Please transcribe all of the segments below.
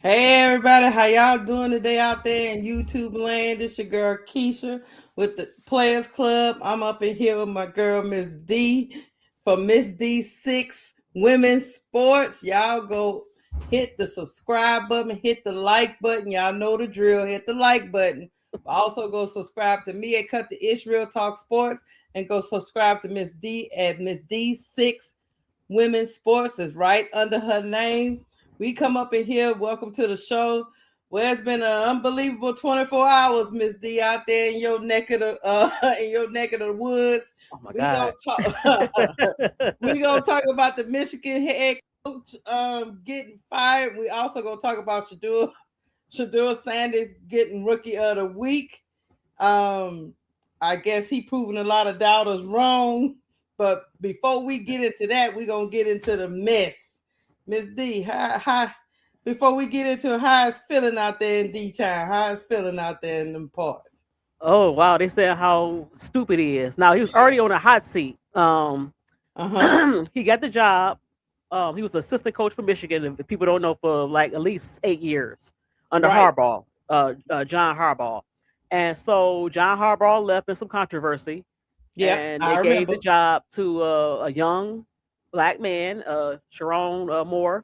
Hey everybody, how y'all doing today out there in YouTube land? This your girl Keisha with the Players Club. I'm up in here with my girl Miss D for Miss D6 Women's Sports. Y'all go hit the subscribe button, hit the like button. Y'all know the drill. Hit the like button. Also go subscribe to me at Cut the Israel Talk Sports and go subscribe to Miss D at Miss D6 Women's Sports is right under her name. We come up in here. Welcome to the show. Well, it's been an unbelievable 24 hours, Miss D, out there in your neck of the woods. Oh my We gonna God. talk. We gonna talk about the Michigan head coach getting fired. We also gonna talk about Sheduer Sanders getting Rookie of the Week. Um, I guess he proven a lot of doubters wrong. But before we get into that, we're gonna get into the mess. Miss D, how before we get into how it's feeling out there in D town, how it's feeling out there in them parts. Oh wow, they said how stupid he is. Now he was already on a hot seat. Uh-huh. He got the job. He was assistant coach for Michigan, if people don't know, for like at least 8 years under Right. Harbaugh, John Harbaugh. And so John Harbaugh left in some controversy, Yep, and I they gave the remember. job to a young black man, Sherrone Moore,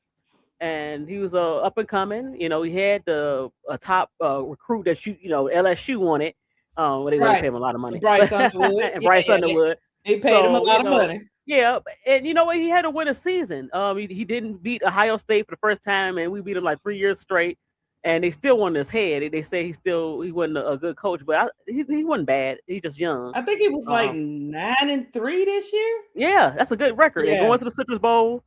and he was up and coming. You know, he had a top recruit that LSU wanted. Well, they wanted to Right. pay him a lot of money, Bryce Underwood. and Yeah, Bryce yeah. Underwood. They paid him a So lot of money. yeah, and you know what? He had to win a season. He didn't beat Ohio State for the first time, and we beat him like 3 years straight. And they still wanted his head. They say he wasn't a good coach, but he wasn't bad. He just young. I think he was like Um, 9-3 this year. yeah, that's a good record. And Yeah. going to the Citrus Bowl,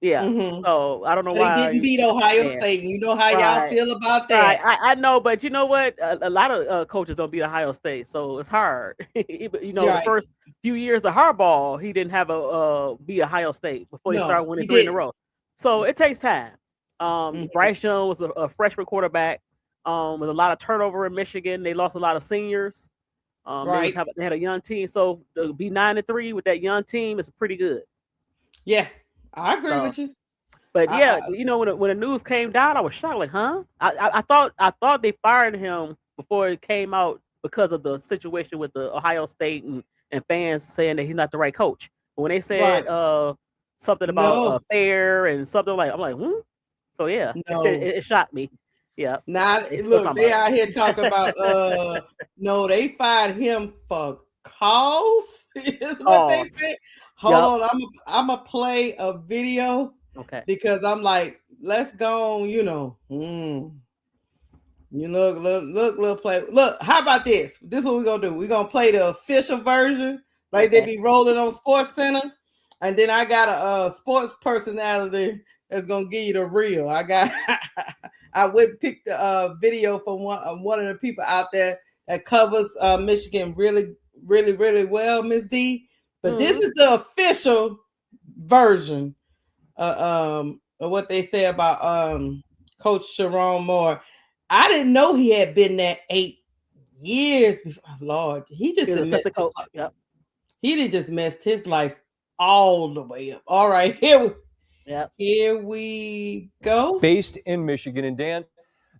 yeah. Mm-hmm. So I don't know But he why didn't he beat was Ohio mad. State. And you know how y'all Right. feel about Right, that. I know, but you know what? A lot of coaches don't beat Ohio State, so it's hard. The Right. first few years of Harbaugh, he didn't have a beat Ohio State before they started No, winning he three in a didn't. row. So it takes time. Mhm. Bryce Young was a freshman quarterback. With a lot of turnover in Michigan, they lost a lot of seniors. Right. They had a young team, so to be 9-3 with that young team is pretty good. Yeah, I agree So with you. but I yeah, when the news came down, I was shocked. Like, huh? I thought they fired him before it came out because of the situation with the Ohio State and fans saying that he's not the right coach. But when they right. said something about No, fair and something like, I'm like, hmm. So yeah, no. it shocked me. Yeah, Not they still look, talking they about it. out here talking about no, they fired him for cause. Is what they Cause. said. Hold Yep. on, I'm gonna play a video Okay. because I'm like, let's go on, You look, little play. Look, how about this? This is what we're gonna do. We're gonna play the official version, like they Okay. be rolling on Sports Center, and then I got a sports personality that's gonna give you the real. I got. I would pick the video from one of the people out there that covers Michigan really, really, really well, Miss D. But this Hmm. is the official version of what they say about Coach Sherrone Moore. I didn't know he had been there 8 years before. Lord, he He just was didn't mess assistant his coach. life. Yep. He did just messed his life all the way up. All right, Yep. here we go. Based in Michigan. And Dan,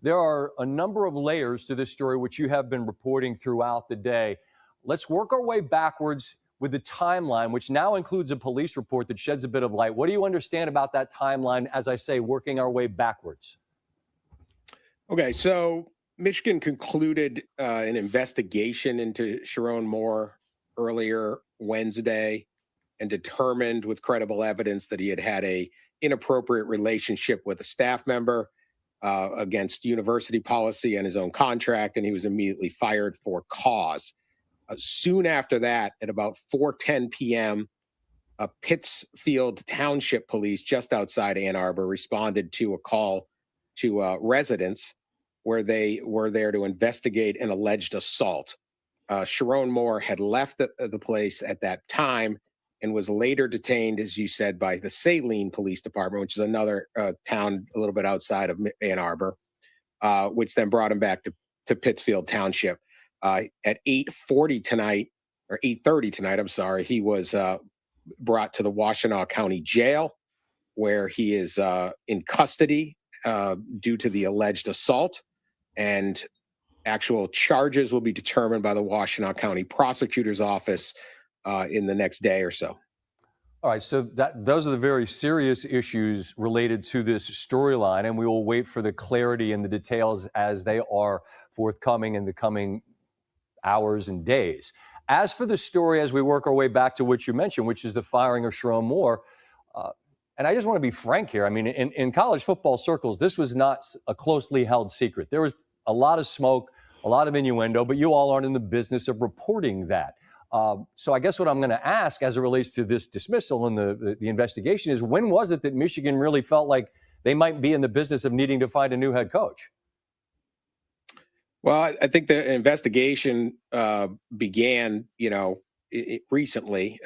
there are a number of layers to this story, which you have been reporting throughout the day. Let's work our way backwards with the timeline, which now includes a police report that sheds a bit of light. What do you understand about that timeline, as I say, working our way backwards? Okay, so Michigan concluded an investigation into Sherrone Moore earlier Wednesday and determined with credible evidence that he had had a inappropriate relationship with a staff member against university policy and his own contract, and he was immediately fired for cause. Soon after that, at about 4:10 p.m., Pittsfield Township Police, just outside Ann Arbor, responded to a call to residents where they were there to investigate an alleged assault. Sherrone Moore had left the place at that time and was later detained, as you said, by the Saline Police Department, which is another town a little bit outside of Ann Arbor, which then brought him back to Pittsfield Township. At 8:40 tonight, or 8:30 tonight, I'm sorry, he was brought to the Washtenaw County Jail, where he is in custody due to the alleged assault, and actual charges will be determined by the Washtenaw County Prosecutor's Office in the next day or so. All right, so those are the very serious issues related to this storyline, and we will wait for the clarity and the details as they are forthcoming in the coming hours and days. As for the story, as we work our way back to what you mentioned, which is the firing of Sherrone Moore, and I just want to be frank here. I mean, in college football circles, this was not a closely held secret. There was a lot of smoke, a lot of innuendo, but you all aren't in the business of reporting that. So I guess what I'm going to ask as it relates to this dismissal and the investigation is, when was it that Michigan really felt like they might be in the business of needing to find a new head coach? Well, I think the investigation began, recently.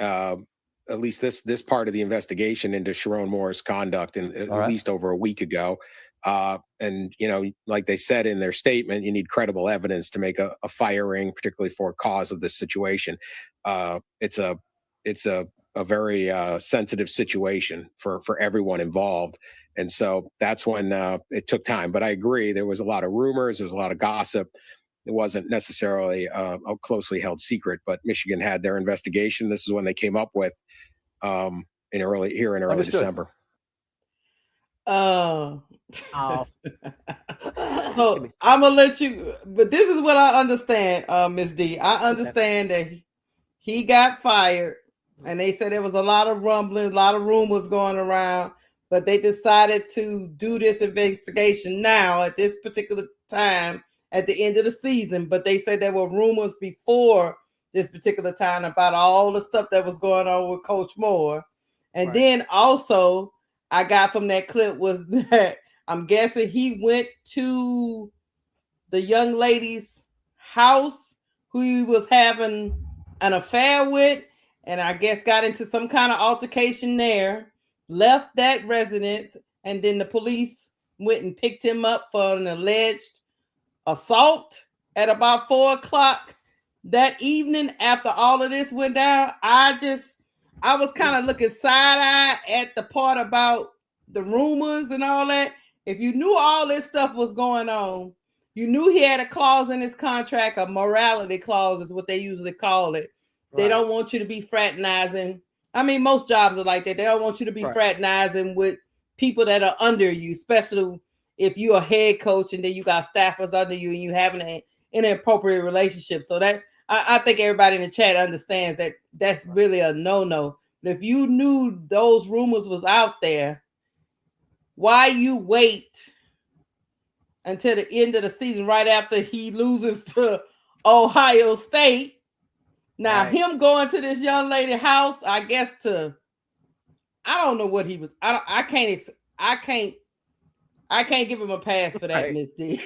At least this part of the investigation into Sherrone Moore's conduct, and at least over a week ago. And like they said in their statement, you need credible evidence to make a firing, particularly for a cause of this situation. It's a very sensitive situation for everyone involved. And so that's when it took time. But I agree, there was a lot of rumors, there was a lot of gossip. It wasn't necessarily a closely held secret, but Michigan had their investigation. This is when they came up with in early December. So I'm gonna let you, but this is what I understand, Ms. D. I understand that he got fired, and they said there was a lot of rumbling, a lot of rumors going around, but they decided to do this investigation now at this particular time at the end of the season. But they said there were rumors before this particular time about all the stuff that was going on with Coach Moore. And then also I got from that clip was that I'm guessing he went to the young lady's house who he was having an affair with, and I guess got into some kind of altercation there, left that residence, and then the police went and picked him up for an alleged assault at about 4:00 that evening. After all of this went down, I was kind of looking side-eye at the part about the rumors and all that. If you knew all this stuff was going on, you knew he had a clause in his contract, a morality clause is what they usually call it. They don't want you to be fraternizing. I mean, most jobs are like that. They don't want you to be fraternizing with people that are under you, especially if you're a head coach and then you got staffers under you and you having an inappropriate relationship. So that I think everybody in the chat understands that that's really a no-no. But if you knew those rumors was out there, why you wait until the end of the season, right after he loses to Ohio State? Now, him going to this young lady's house, I guess I don't know what he was. I can't give him a pass for that, Miss D.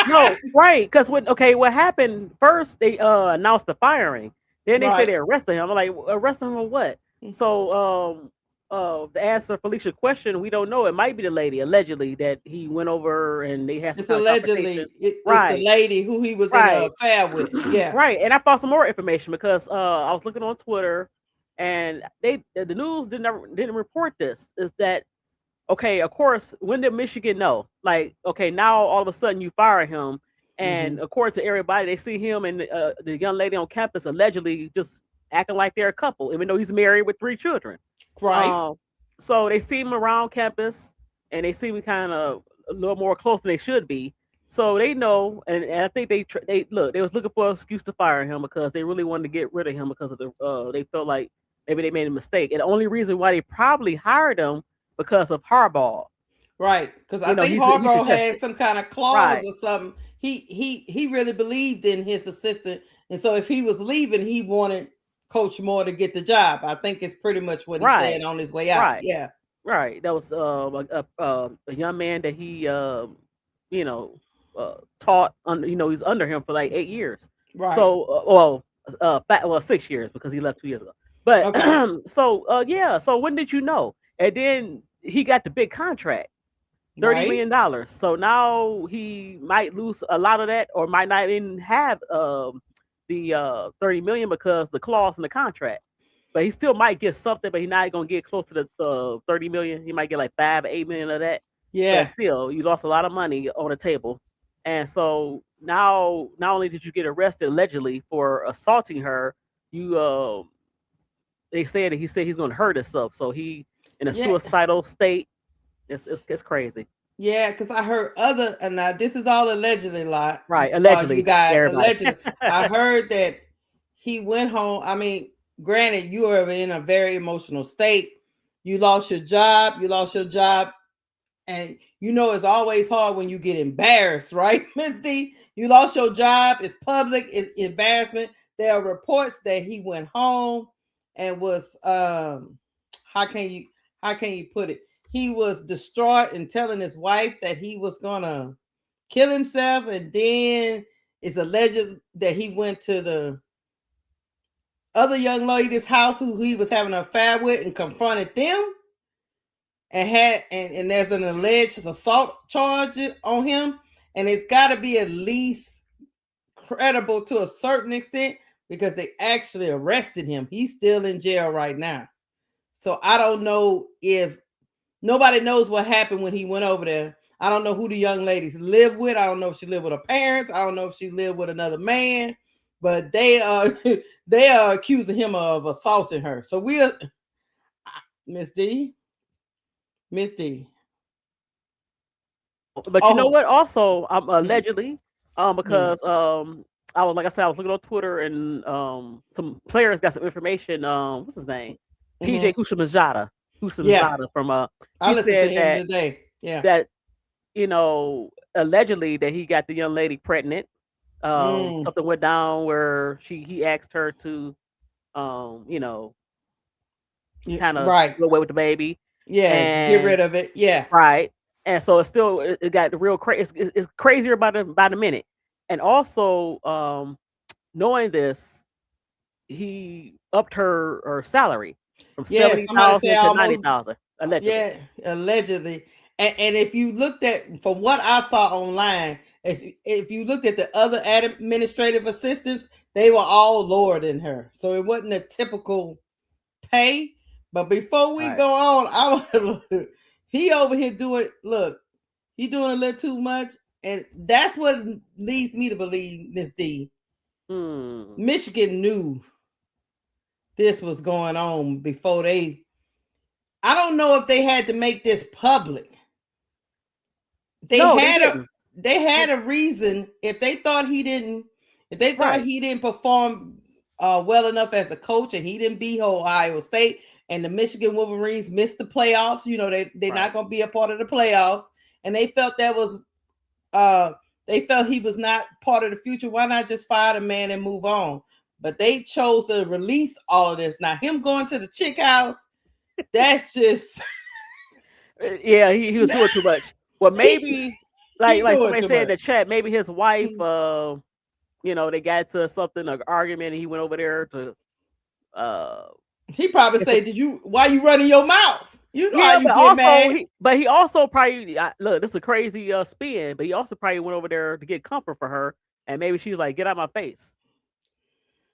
No, right. Because what happened first, they announced the firing. Then they said they arrested him. I'm like, arrest him for what? So the answer Felicia's question, we don't know. It might be the lady, allegedly, that he went over and they had some it's allegedly it's the lady who he was in an affair with. Yeah. Right. And I found some more information because I was looking on Twitter, and the news didn't report this. Is that okay? Of course, when did Michigan know? Like, okay, now all of a sudden you fire him, and according to everybody, they see him and the young lady on campus allegedly just acting like they're a couple, even though he's married with 3 children. Right. So they see him around campus, and they see me kind of a little more close than they should be. So they know, and I think they was looking for an excuse to fire him because they really wanted to get rid of him because of they felt like maybe they made a mistake. And the only reason why they probably hired him because of Harbaugh. Right, because I think Harbaugh had some kind of clause or something. He really believed in his assistant, and so if he was leaving, he wanted Coach Moore to get the job. I think it's pretty much what he said on his way out. Right. Yeah. Right. That was a young man that he taught on. He's under him for like 8 years. Right. So 6 years because he left 2 years ago. But so when did you know? And then he got the big contract, $30 million. So now he might lose a lot of that, or might not even have the $30 million because the clause in the contract. But he still might get something, but he's not going to get close to the $30 million. He might get like $5 or $8 million of that. Yeah. But still, you lost a lot of money on the table. And so now, not only did you get arrested allegedly for assaulting her, you they said that he said he's going to hurt himself. So he in a Yeah. suicidal state. It's crazy. Yeah, because I heard other, and now this is all allegedly, lot, Right, you allegedly, guys, everybody. allegedly. I heard that he went home. I mean, granted, you are in a very emotional state. You lost your job. And you know it's always hard when you get embarrassed, right, Miss D? You lost your job. It's public. It's embarrassment. There are reports that he went home and was how can you put it? He was distraught and telling his wife that he was gonna kill himself, and then it's alleged that he went to the other young lady's house who he was having an affair with and confronted them and there's an alleged assault charge on him, and it's got to be at least credible to a certain extent because they actually arrested him. He's still in jail right now. So I don't know if nobody knows what happened when he went over there. I don't know who the young ladies live with. I don't know if she lived with her parents. I don't know if she lived with another man, but they they are accusing him of assaulting her. So we're Miss D. But you know what? Also, Mm-hmm. allegedly, because I was like I said, I was looking on Twitter and some players got some information. What's his name? TJ Kushimajada from I he listened to said him that today. Yeah. that allegedly that he got the young lady pregnant. Something went down where he asked her to kind of right. go away with the baby. Yeah, and get rid of it. Yeah. Right. And so it got the real crazy. It's crazier by the minute. And also, knowing this, he upped her salary from Yeah, somebody 70,000 say to almost 90,000 allegedly. Yeah, allegedly. And if you looked at from what I saw online, if you looked at the other administrative assistants, they were all lower than her. So it wasn't a typical pay. But before we go on, he over here doing he doing a little too much. And that's what leads me to believe, Miss D. Michigan knew this was going on before they. I don't know if they had to make this public. They had a reason. If they thought he didn't perform well enough as a coach, and he didn't beat Ohio State, and the Michigan Wolverines missed the playoffs. You know they're not going to be a part of the playoffs, and they felt that was they felt he was not part of the future. Why not just fire the man and move on? But they chose to release all of this. Now him going to the chick house, that's just yeah, he was doing too much. Well, maybe like somebody said in the chat, maybe his wife, they got to something, an argument, and he went over there to. He probably say, why you running your mouth? You know how you but get mad. But he also probably look. This is a crazy spin. But he also probably went over there to get comfort for her, and maybe she was like, "Get out of my face."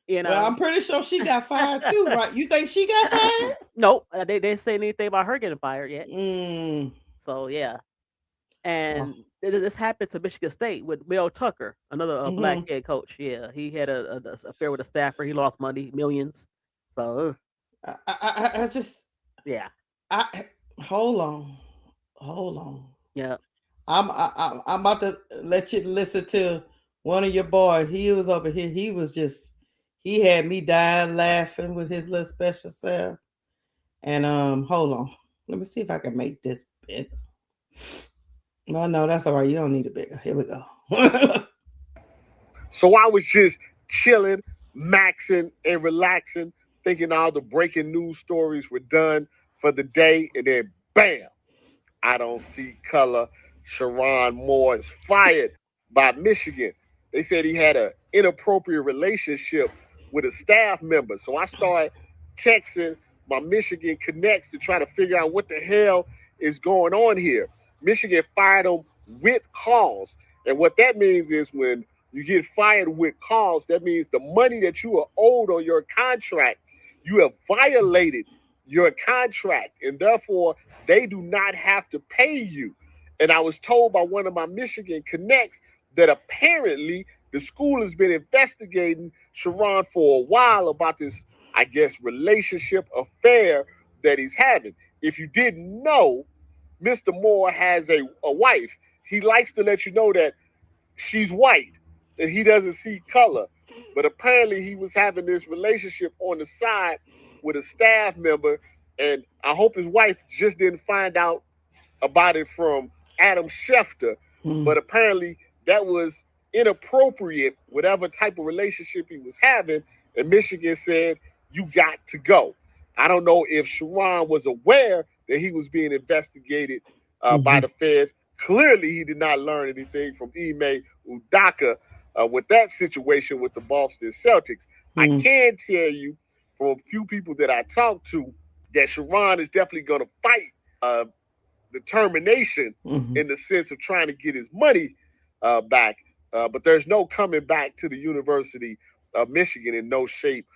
Well, I'm pretty sure she got fired too, right? You think she got fired? Nope. They didn't say anything about her getting fired yet. So yeah, and this happened to Michigan State with Mel Tucker, another black head coach. Yeah, he had a affair with a staffer. He lost money, millions. So I just hold on. Yeah, I'm about to let you listen to one of your boys. He was over here. He had me dying laughing with his little special self. And hold on. Let me see if I can make this bigger. Well, no, that's all right. You don't need it bigger. Here we go. So I was just chilling, maxing, and relaxing, thinking all the breaking news stories were done for the day, and then bam, I don't see color. Sherrone Moore is fired by Michigan. They said he had an inappropriate relationship with a staff member. So I started texting my Michigan connects to try to figure out what the hell is going on here. Michigan fired him with cause. And what that means is when you get fired with cause, that means the money that you are owed on your contract, you have violated your contract, and therefore they do not have to pay you. And I was told by one of my Michigan connects that apparently the school has been investigating Sherrone for a while about this, I guess, relationship affair that he's having. If you didn't know, Mr. Moore has a wife. He likes to let you know that she's white and he doesn't see color. But apparently he was having this relationship on the side with a staff member, and I hope his wife just didn't find out about it from Adam Schefter. But apparently that was inappropriate, whatever type of relationship he was having, and Michigan said, you got to go. I don't know if Sherrone was aware that he was being investigated by the feds. Clearly, he did not learn anything from Ime Udaka with that situation with the Boston Celtics. I can tell you from a few people that I talked to that Sherrone is definitely going to fight determination in the sense of trying to get his money back. But there's no coming back to the University of Michigan in no shape,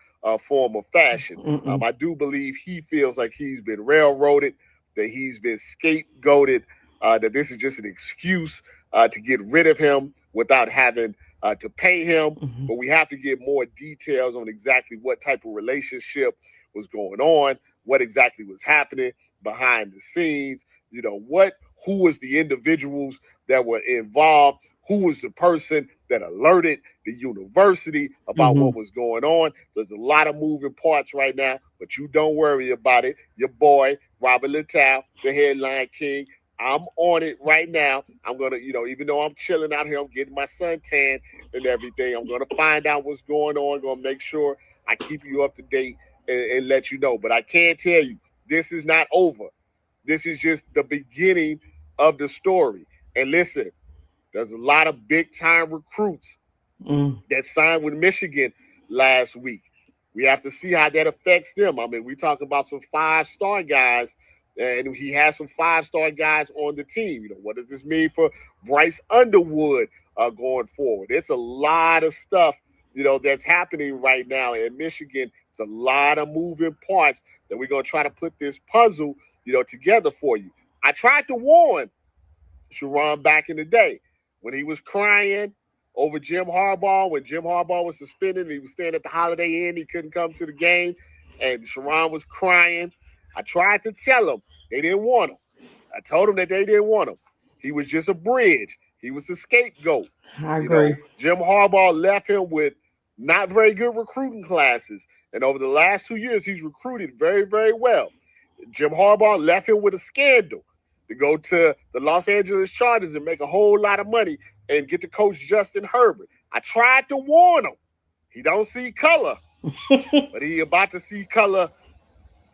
form, or fashion. I do believe he feels like he's been railroaded, that he's been scapegoated, that this is just an excuse to get rid of him without having to pay him. But we have to get more details on exactly what type of relationship was going on, what exactly was happening behind the scenes. You know, who was the individuals that were involved? Who was the person that alerted the university about what was going on? There's a lot of moving parts right now, but you don't worry about it. Your boy, Robert Littal, the headline king, I'm on it right now. I'm going to, even though I'm chilling out here, I'm getting my suntan and everything. I'm going to find out what's going on. Going to make sure I keep you up to date and let you know. But I can tell you, this is not over. This is just the beginning of the story. And listen, there's a lot of big-time recruits that signed with Michigan last week. We have to see how that affects them. I mean, we talk about some 5-star guys, and he has some 5-star guys on the team. What does this mean for Bryce Underwood going forward? It's a lot of stuff, that's happening right now in Michigan. It's a lot of moving parts that we're going to try to put this puzzle, together for you. I tried to warn Sherrone back in the day when he was crying over Jim Harbaugh, when Jim Harbaugh was suspended and he was staying at the Holiday Inn. He couldn't come to the game, and Sherrone was crying. I tried to tell him they didn't want him. I told him that they didn't want him. He was just a bridge. He was a scapegoat. I agree. Jim Harbaugh left him with not very good recruiting classes. And over the last 2 years, he's recruited very, very well. Jim Harbaugh left him with a scandal to go to the Los Angeles Chargers and make a whole lot of money and get to coach Justin Herbert. I tried to warn him. He don't see color, but he about to see color,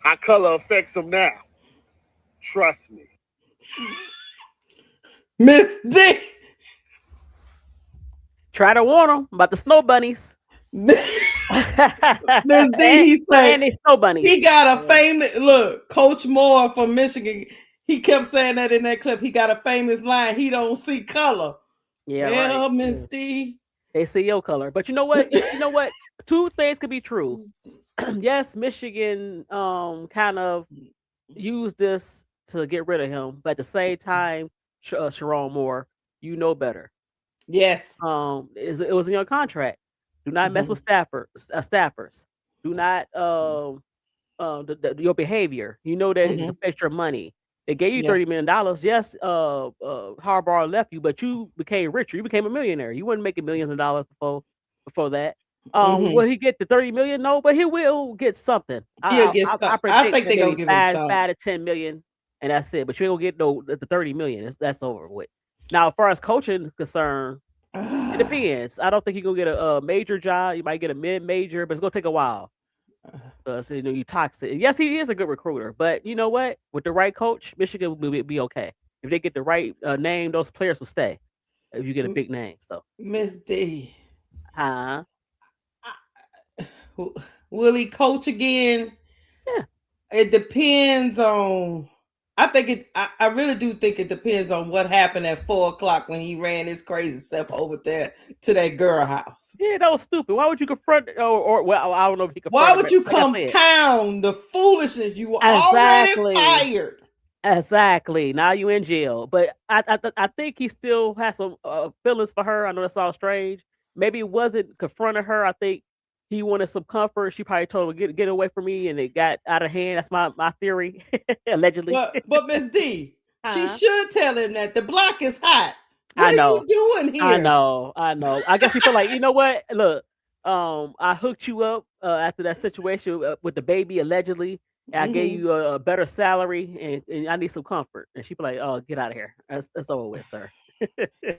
how color affects him now. Trust me. Miss D. Try to warn him about the snow bunnies. Miss D, he said, and they snow bunnies. He got a famous look. Coach Moore from Michigan. He kept saying that in that clip. He got a famous line. He don't see color. Yeah, well, right. Miss D. They see your color, but you know what? Two things could be true. Yes, Michigan kind of used this to get rid of him, but at the same time, Sherrone Moore, you know better. Yes. It was in your contract. Do not mess with staffers. Do not your behavior. You know that it affects your money. They gave you $30 million. Yes, Harbaugh left you, but you became richer. You became a millionaire. You weren't making millions of dollars before that. Will he get the $30 million? No, but he will get something. He'll get something. I think they're gonna give him $5 to $10 million, and that's it. But you ain't gonna get the $30 million. That's over with. Now, as far as coaching is concerned, it depends. I don't think you're gonna get a major job. You might get a mid-major, but it's gonna take a while. So you toxic. Yes, he is a good recruiter, but you know what? With the right coach, Michigan will be okay. If they get the right name, those players will stay. If you get a big name, so Miss D, will he coach again? Yeah, it depends on. I think I really do think it depends on what happened at 4:00 when he ran his crazy stuff over there to that girl house. Yeah, that was stupid. Why would you confront? Or well, I don't know if he confronted. Why would you compound the foolishness? You were already fired. Exactly. Now you in jail, but I think he still has some feelings for her. I know that's all strange. Maybe it wasn't confronting her. I think he wanted some comfort. She probably told him get away from me, and it got out of hand. That's my theory, allegedly. But Miss D, she Uh-huh. should tell him that the block is hot. I What are know. you doing I here? know. I know. I guess he feel like, you know what? Look, I hooked you up after that situation with the baby allegedly. And I gave Mhm. you a better salary, and I need some comfort. And she be like, "Oh, get out of here. That's over with, sir." Yeah,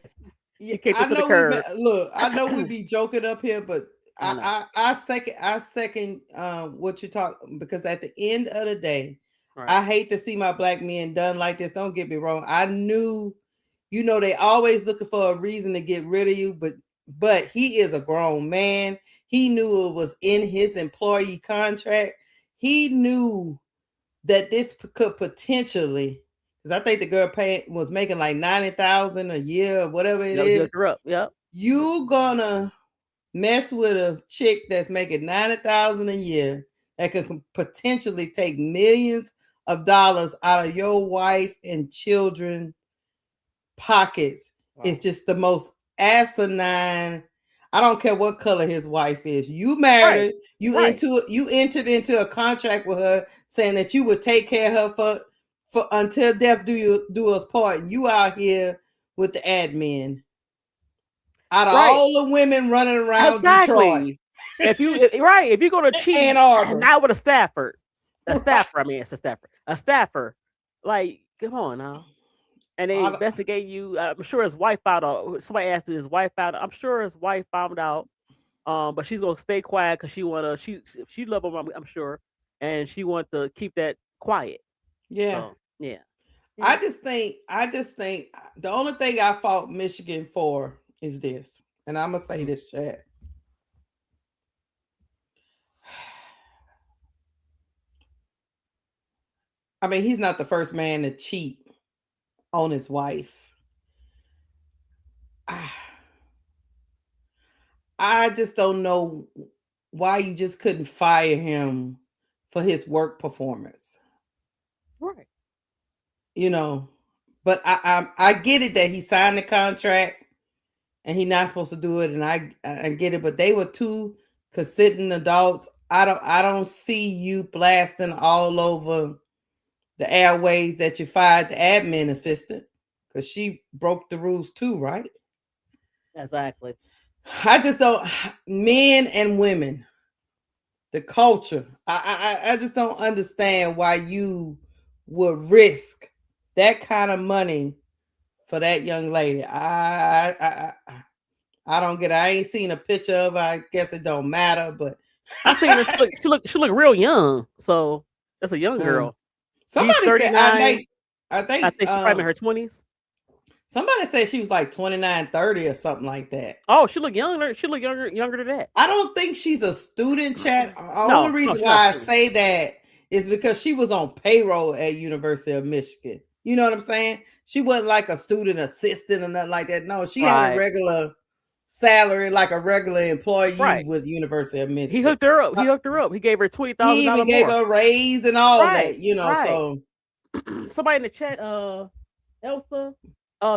He kicked her I to the know curb. look. I know we be joking up here, but I know. I second what you talk, because at the end of the day, Right. I hate to see my black men done like this. Don't get me wrong. I knew, they always looking for a reason to get rid of you, but he is a grown man. He knew it was in his employee contract. He knew that this could potentially, because I think the girl was making like 90,000 a year or whatever it Yep, he is. hooked her up. Yep. You gonna mess with a chick that's making 90,000 a year that could potentially take millions of dollars out of your wife and children pockets. Wow. It's just the most asinine. I don't care what color his wife is. You married Right. her. You Right. entered into a contract with her saying that you would take care of her for until death do us part. And you out here with the admin. Out of Right. all the women running around Detroit, Exactly. If you're gonna cheat, Ann Arbor, not with a Stafford, right? I mean, it's a Staffer. Like, come on now. And they Out of- investigate you. I'm sure his wife found out. Somebody asked his wife out. I'm sure his wife found out. But she's gonna stay quiet because she love him. I'm sure, and she want to keep that quiet. yeah. So yeah. I just think the only thing I fought Michigan for is this, and I'm gonna say this, chat. I mean, he's not the first man to cheat on his wife. I just don't know why you just couldn't fire him for his work performance. Right. But I get it that he signed the contract and he's not supposed to do it, and I get it, but they were two consenting adults. I don't see you blasting all over the airways that you fired the admin assistant, because she broke the rules too, right? Exactly. I just don't. Men and women, the culture. I just don't understand why you would risk that kind of money for that young lady. I don't get it. I ain't seen a picture of her. I guess it don't matter, but I seen her. She look real young. So that's a young girl. He's somebody said 39. I I think think she's probably in her 20s. somebody said she was like 29, 30 or something like that. Oh, she look younger. She look younger than that. I don't think she's a student, chat. The No, only reason she's not why a I student. say that is because she was on payroll at University of Michigan. You know what I'm saying? She wasn't like a student assistant or nothing like that. No, she had a Right. regular salary like a regular employee Right. with University of Michigan. He hooked her up. He hooked her up. He gave her He $20,000 even more. gave her a raise and all Right. that, Right. so Somebody in the chat, Elsa,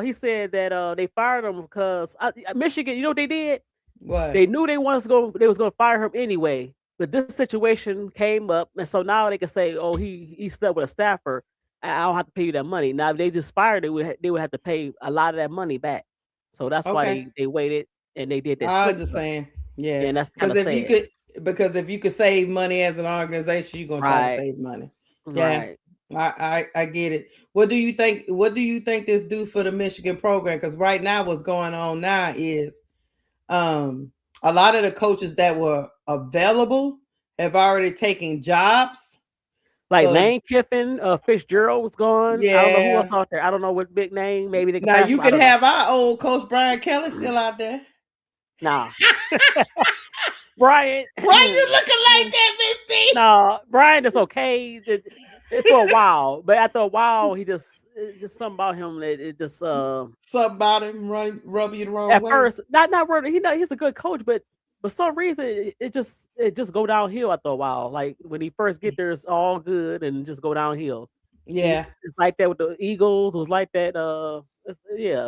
he said that they fired him because Michigan. You know what they did? what? They knew they was going to fire him anyway. But this situation came up, and so now they can say, "Oh, he slept with a staffer. I don't have to pay you that money." Now if they just fired, they would have to pay a lot of that money back. So that's why Okay. they waited and they did that. I switch. understand. Yeah. And that's Because kind of sad. because if you could save money as an organization, you're gonna try to save money. Yeah. Right. I get it. What do you think this do for the Michigan program? Because right now what's going on now is a lot of the coaches that were available have already taken jobs. Like So, Lane Kiffin, Fitzgerald was gone. I don't know who yeah. else out there. I don't know what big name. Maybe they can Now pass you him. I could don't know. have our old coach Brian Kelly still out there. Nah. Brian. Why you looking like that, Miss D? No, Brian is okay for a while, but after a while, he just something about him that it just Something about him rub you the wrong at way. first not really. He's a good coach, but for some reason it just go downhill after a while. Like when he first get there, it's all good and just go downhill. Yeah, It's like that with the Eagles. It was like that.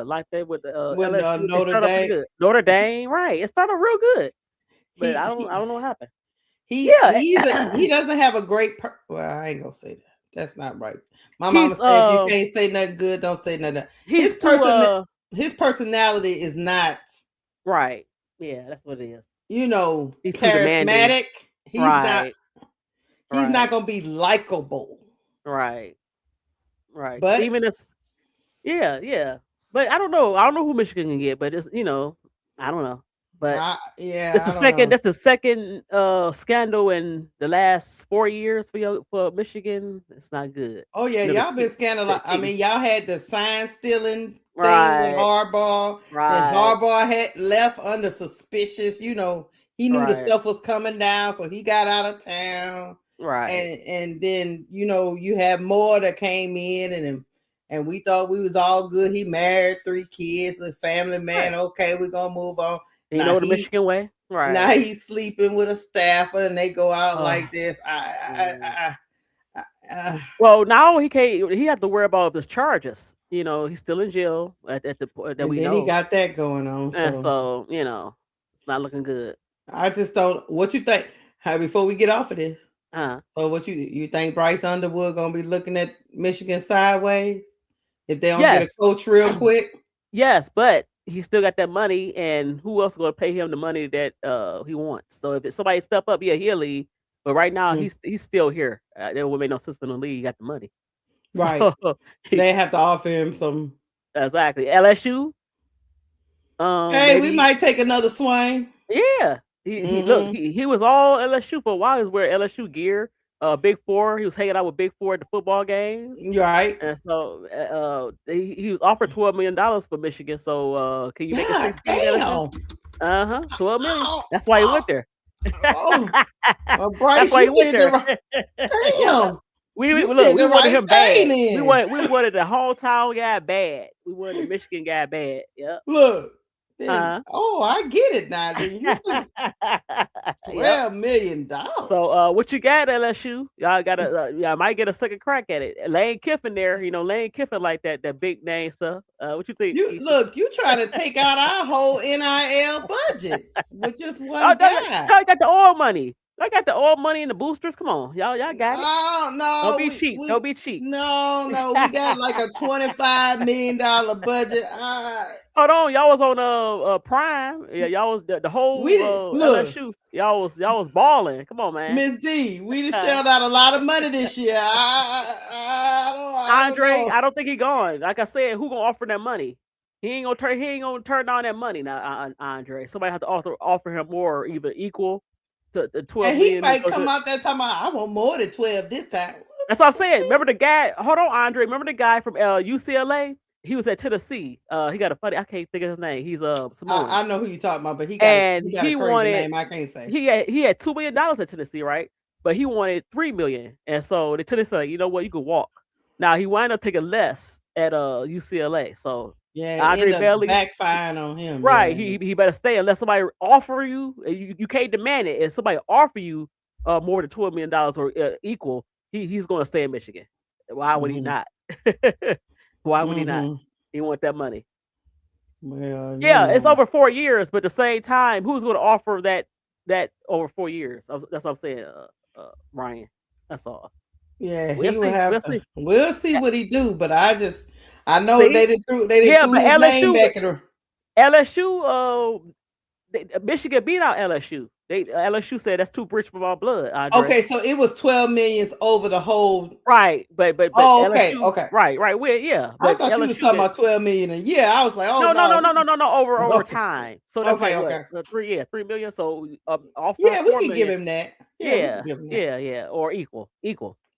Like that with the with LSU. It Notre started off pretty Dame. good. Notre Dame, right? It started real good, but He I don't know what happened. he doesn't have a great well, I ain't gonna say that. That's not right. My mama he's said if you can't say nothing good, don't say nothing. he's too His personality is not, right. Yeah, that's what it is. He's too demanding. charismatic. He's not Right. he's not gonna be likable. Right. But Even as yeah. But I don't know. I don't know who Michigan can get, but it's I don't know. But I that's the don't know. second. That's the second scandal in the last 4 years for Michigan. It's not good. Oh yeah, The y'all been cheating. scandalized. I mean, y'all had the sign stealing thing with Right. Harbaugh. Then Right. Harbaugh had left under suspicious. He knew the stuff was coming down, so he got out of town. Right. And then you have more that came in, and we thought we was all good. He married 3 kids, a family man. Right. Okay, we're gonna move on. The Michigan way. Right. Now he's sleeping with a staffer, and they go out like this. Well, now he can't. He had to worry about his charges. He's still in jail at the point that and we then know. he got that going on. And so it's not looking good. I just don't. What you think? Before we get off of this, So what you think Bryce Underwood gonna be looking at Michigan sideways if they don't get a coach real quick? Yes, but he still got that money, and who else is going to pay him the money that he wants? So if somebody step up, he'll leave. But right now, he's still here. There would make no sense for him to leave. He got the money, right? So, they have to offer him some. Exactly. LSU. Hey, we might take another swing. Yeah. He was all LSU for a while. He was wearing LSU gear. Big Four. He was hanging out with Big Four at the football games. Right. And so he was offered $12 million for Michigan. So can you make it 16? Damn. 12 million. That's why he went there. Well, Bryce, that's why he went there. Damn. We wanted him bad. We wanted the hometown guy bad. We wanted the Michigan guy bad. Yep. Look. I get it now. Then you $12 million. So what you got, LSU? Y'all gotta y'all might get a second crack at it. Lane Kiffin there, Lane Kiffin like that big name stuff. What you think? You trying to take out our whole NIL budget with just one guy. Y'all got the oil money. I got the oil money and the boosters. Come on, y'all got it. Oh no! Don't be cheap. Don't be cheap. No, we got like a $25 million budget. Hold on, y'all was on Prime. Yeah, y'all was the whole LSU. Y'all was balling. Come on, man. Miss D, we just shelled out a lot of money this year. Andre, I don't think he gone. Like I said, who gonna offer that money? He ain't gonna turn down that mony now, Andre. Somebody have to offer him more, either equal to the 12 and million. He might come out that time. I want more than 12 this time. That's what I'm saying. Remember the guy? Hold on, Andre. Remember the guy from UCLA? He was at Tennessee. He got a funny. I can't think of his name. He's I know who you're talking about, but he got a crazy name. I can't say. He had $2 million at Tennessee, right? But he wanted $3 million, and so the Tennessee, like, you know what, you could walk. Now he wound up taking less at UCLA. So Andre Bailey backfiring on him. Right. He better stay unless somebody offer you. You can't demand it. If somebody offer you more than $12 million or equal, he's going to stay in Michigan. Why would he not? Why would he not? He want that money. Well, it's over 4 years, but at the same time, who's going to offer that over 4 years? That's what I'm saying, Ryan. That's all. Yeah, we'll see what he do, but I know they didn't threw his name back at her. LSU, Michigan beat out LSU. LSU said that's too rich for our blood. Andre. Okay, so it was 12 million over the whole. Right, but okay, LSU, okay, right. Well, I thought you was talking about 12 million a year. I was like, no, over time. So that's okay. What, 3 million. So offer. Yeah, we can give him that. Yeah, or equal.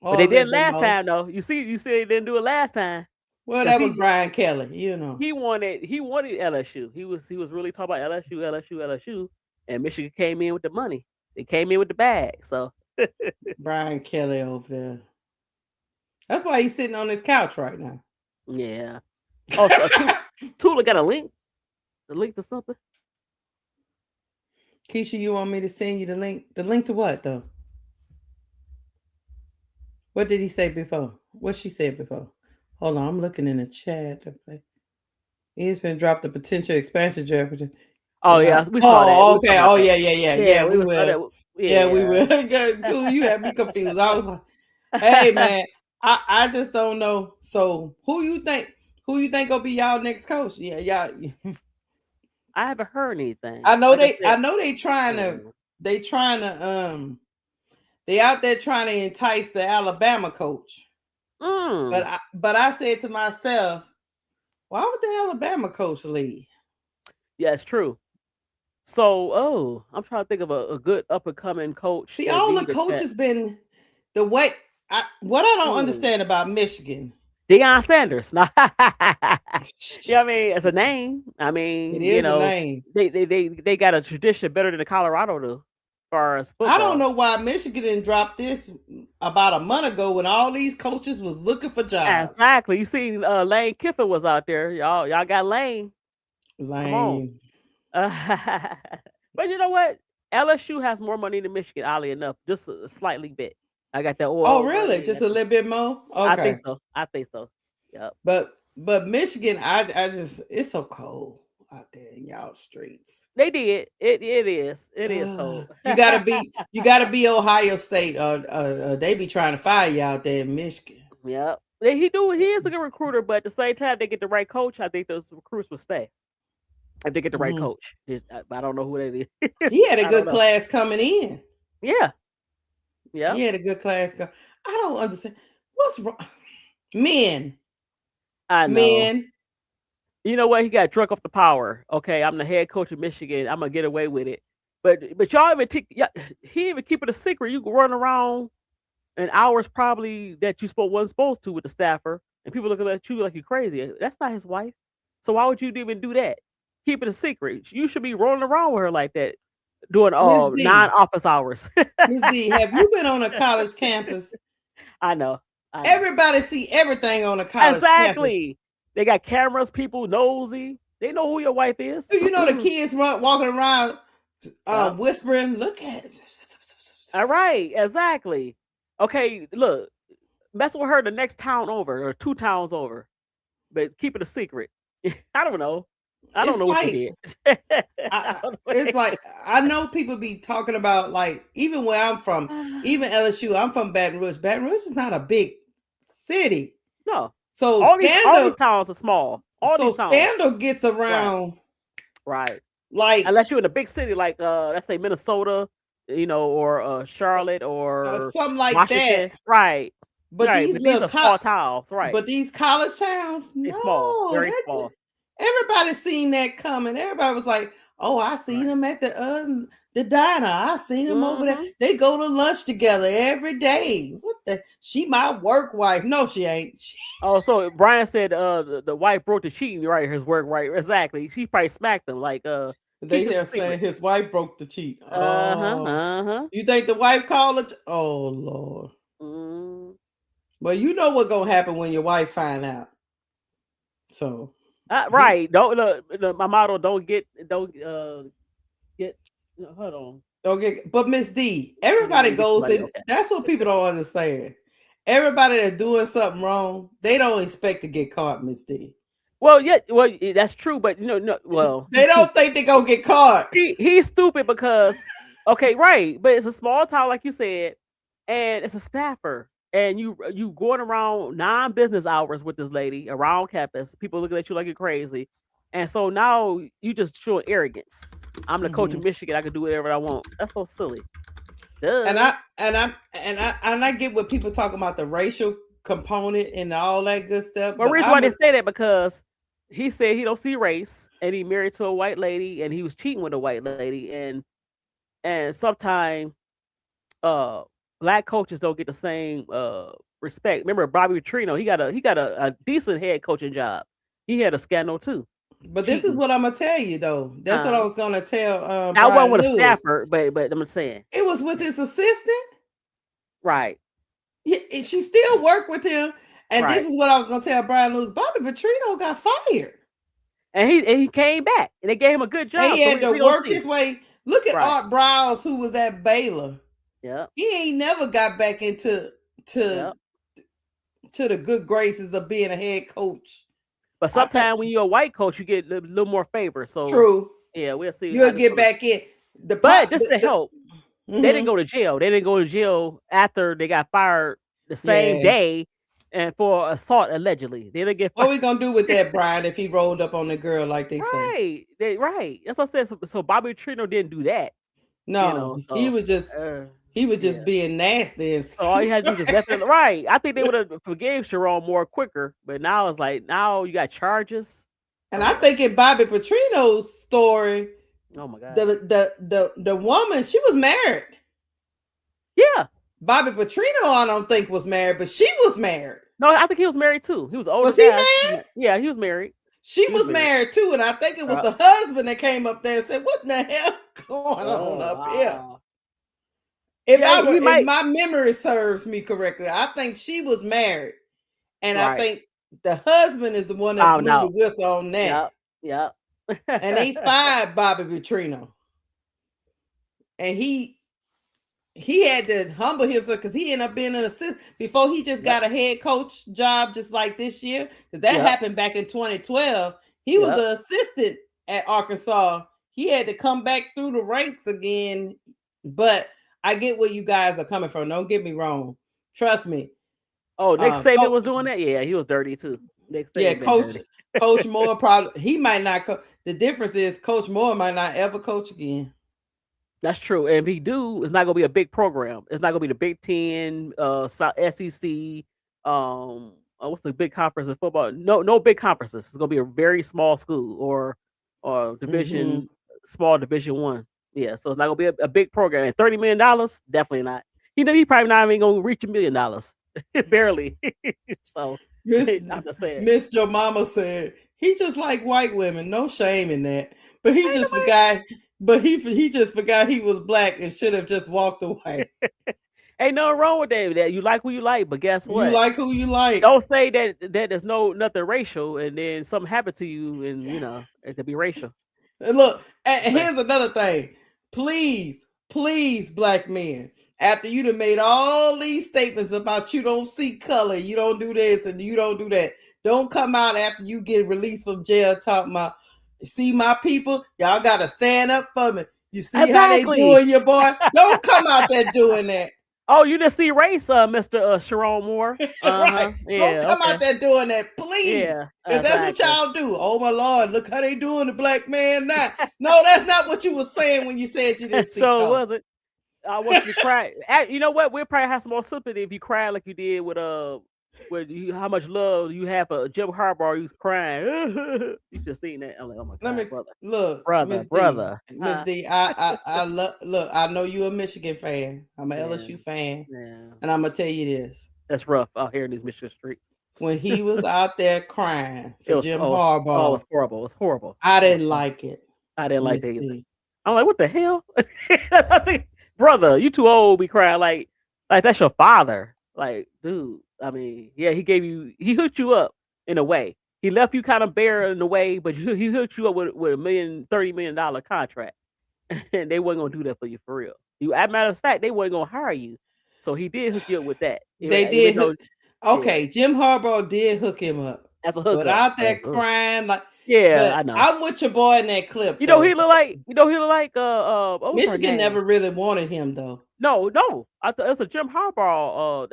But they didn't last time though. You see, they didn't do it last time. Well, that was Brian Kelly. He wanted LSU. He was really talking about LSU, and Michigan came in with the money. They came in with the bag. So Brian Kelly over there. That's why he's sitting on his couch right now. Yeah. Oh, so Tula got a link. The link to something. Keisha, you want me to send you the link? The link to what though? What did he say before? What she said before? Hold on, I'm looking in the chat. He's been dropped the potential expansion draft. Oh yeah, we saw that. We Oh, were talking okay. about Oh, that. yeah. We We was that. will. Yeah, we Yeah. will. Too, you had me confused. I was like, hey man, I just don't know. So who you think will be y'all next coach? Yeah, y'all. I haven't heard anything. I know Like I they. I said, know they trying to. They trying to. They out there trying to entice the Alabama coach. But I said to myself, why would the Alabama coach leave? Yeah, it's true. So, I'm trying to think of a good up and coming coach. See, that all the needs a coaches chance. been the way. What I don't understand about Michigan. Deion Sanders. No. Yeah, I mean, it's a name. I mean, It is a name. they got a tradition better than the Colorado do, as far as football. I don't know why Michigan didn't drop this about a month ago when all these coaches was looking for jobs. Exactly. You seen Lane Kiffin was out there. Y'all got Lane. Come on. But you know what? LSU has more money than Michigan, oddly enough, just a slightly bit. I got that oil. Oh, really? Just a little bit more? Okay. I think so. Yep. But Michigan, I just it's so cold out there in y'all streets. They did. It is. It is cold. You gotta be Ohio State or they be trying to fire you out there in Michigan. Yep. He is a good recruiter, but at the same time they get the right coach, I think those recruits will stay. If they get the right coach. I don't know who that is. He had a good class coming in. Yeah. Yeah. He had a good class. I don't understand. What's wrong? Men. I know. Men. You know what? He got drunk off the power. Okay, I'm the head coach of Michigan. I'm gonna get away with it. But y'all even he even keep it a secret. You can run around in hours probably that you wasn't supposed to with the staffer, and people looking at you like you're crazy. That's not his wife. So why would you even do that? Keep it a secret. You should be rolling around with her like that, doing non-office hours. Ms. D, have you been on a college campus? I know. Everybody see everything on a college campus. They got cameras, people nosy. They know who your wife is. You know the kids walking around whispering, look at it. All right, exactly. Okay, look, mess with her the next town over or 2 towns over, but keep it a secret. I don't know. I don't know what you did. It's like I know people be talking about, like, even where I'm from, even LSU. I'm from Baton Rouge. Baton Rouge is not a big city. No. So all these towns are small. Scandal gets around. Right. Like, unless you're in a big city like let's say Minnesota, or Charlotte or something like Washington. that. Right. But these are small towns, right? But these college towns, they're small, very small. Everybody seen that coming. Everybody was like, "Oh, I seen them at the diner. I seen them over there. They go to lunch together every day. What the? She my work wife? No, she ain't." Oh, so Brian said the wife broke the cheating, right? His work, right? Exactly. She probably smacked him like They are saying his wife broke the cheat. You think the wife called it? Oh Lord. Well, you know what's gonna happen when your wife find out. So. Right. Don't my motto. Don't get. Hold on. Don't get. But Miss D, everybody goes in. Okay. That's what people don't understand. Everybody that's doing something wrong, they don't expect to get caught, Miss D. Well, yeah, that's true, but no, well, they don't think they're gonna get caught. He's stupid because, okay, right, but it's a small town, like you said, and it's a staffer, and you going around non-business hours with this lady around campus, people looking at you like you're crazy, and so now you just showing arrogance. I'm the coach of Michigan. I can do whatever I want. That's so silly. Duh. And I get what people talking about, the racial component and all that good stuff. But the reason why they say that, because he said he don't see race, and he married to a white lady, and he was cheating with a white lady, and sometimes black coaches don't get the same respect. Remember Bobby Petrino? He got a decent head coaching job. He had a scandal too. But this is what I'm gonna tell you though. That's what I was gonna tell. I wasn't with a staffer, but I'm saying it was with his assistant. Right. She still worked with him, and this is what I was gonna tell Brian Lewis. Bobby Petrino got fired, and he came back, and they gave him a good job. And he had to work his way. Look at Art Browse, who was at Baylor. Yeah, he ain't never got back into to the good graces of being a head coach. But sometimes when you're a white coach, you get a little more favor. So True. yeah, we'll see. You'll get back in. But just to help, Mhm. they didn't go to jail. They didn't go to jail after they got fired the same day and for assault allegedly. They didn't get fired. What we gonna do with that, Brian, if he rolled up on the girl like they say? Right. That's what I said. So Bobby Petrino didn't do that. No, he was just being nasty. And so all you had to do is just left it right. I think they would have forgave Sherrone more quicker, but now it's like now you got charges. And I think in Bobby Petrino's story, oh my God, the woman, she was married. Yeah. Bobby Petrino, I don't think was married, but she was married. No, I think he was married too. He was older. Was he married? Yeah, he was married. She was married too, and I think it was the husband that came up there and said, "What the hell going on up here?" If my memory serves me correctly, I think she was married, and I think the husband is the one that blew the whistle on that. Yep. And they fired Bobby Petrino, and he had to humble himself because he ended up being an assistant before he just got a head coach job just like this year, because that happened back in 2012. He was an assistant at Arkansas. He had to come back through the ranks again, but I get where you guys are coming from. Don't get me wrong. Trust me. Oh, Nick Saban was doing that? Yeah, he was dirty too. Nick Saban Coach Moore probably, he might not the difference is Coach Moore might not ever coach again. That's true. And if he do, it's not gonna be a big program. It's not gonna be the Big Ten, SEC. What's the big conference in football? No big conferences. It's gonna be a very small school or division, small Division I. Yeah, so it's not gonna be a big program. And $30 million, definitely not. He probably not even gonna reach $1 million. Barely. So I'm just saying. Miss Your Mama said he just like white women. No shame in that. But he just forgot. But he just forgot he was black and should have just walked away. Ain't nothing wrong with that. You like who you like, but guess what? You like who you like. Don't say that there's nothing racial, and then something happened to you, and it could be racial. And look, and here's another thing. Please, black men, after you done made all these statements about you don't see color, you don't do this and you don't do that, don't come out after you get released from jail talking about, see my people, y'all gotta stand up for me. You see how they doing your boy? Don't come out there doing that. Oh, you didn't see race, Mr. Sherrone Moore. Right. Yeah, don't come out there doing that, please. Yeah, that's what y'all do. Oh my Lord, look how they doing the black man now. No, that's not what you were saying when you said you didn't see color. Was it? I want you to cry. You know what? We'll probably have some more sympathy if you cry like you did with how much love you have for Jim Harbaugh. You was crying. You should have seen that. I'm like, oh my God, brother. Look, brother. Miss D, I look. I know you're a Michigan fan. I'm an LSU fan, and I'm gonna tell you this. That's rough out here in these Michigan streets. When he was out there crying for Jim Harbaugh, it was horrible. It was horrible. I didn't like it. I didn't like that either. I'm like, what the hell? I think, brother, you too old to be crying like that's your father. Like, dude. I mean, yeah, he hooked you up in a way. He left you kind of bare in a way, but he hooked you up with $30 million contract. And they wasn't gonna do that for you for real. As a matter of fact, they wasn't gonna hire you. So he did hook you up with that. They did. Jim Harbaugh did hook him up. That's a hook. But out there crying like, I know. I'm with your boy in that clip. He look like Michigan never really wanted him though. No. It's a Jim Harbaugh.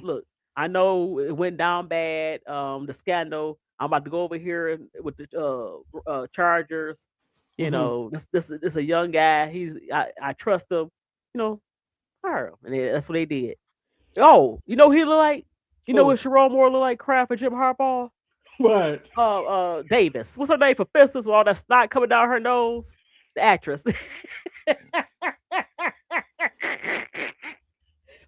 Look. I know it went down bad. The scandal. I'm about to go over here with the Chargers. You know, this is a young guy. I trust him. Hire him, and that's what they did. Oh, he look like. What Sherrone Moore look like? Crying for Jim Harbaugh. What? Davis. What's her name for Fistus with all that snot coming down her nose? The actress. It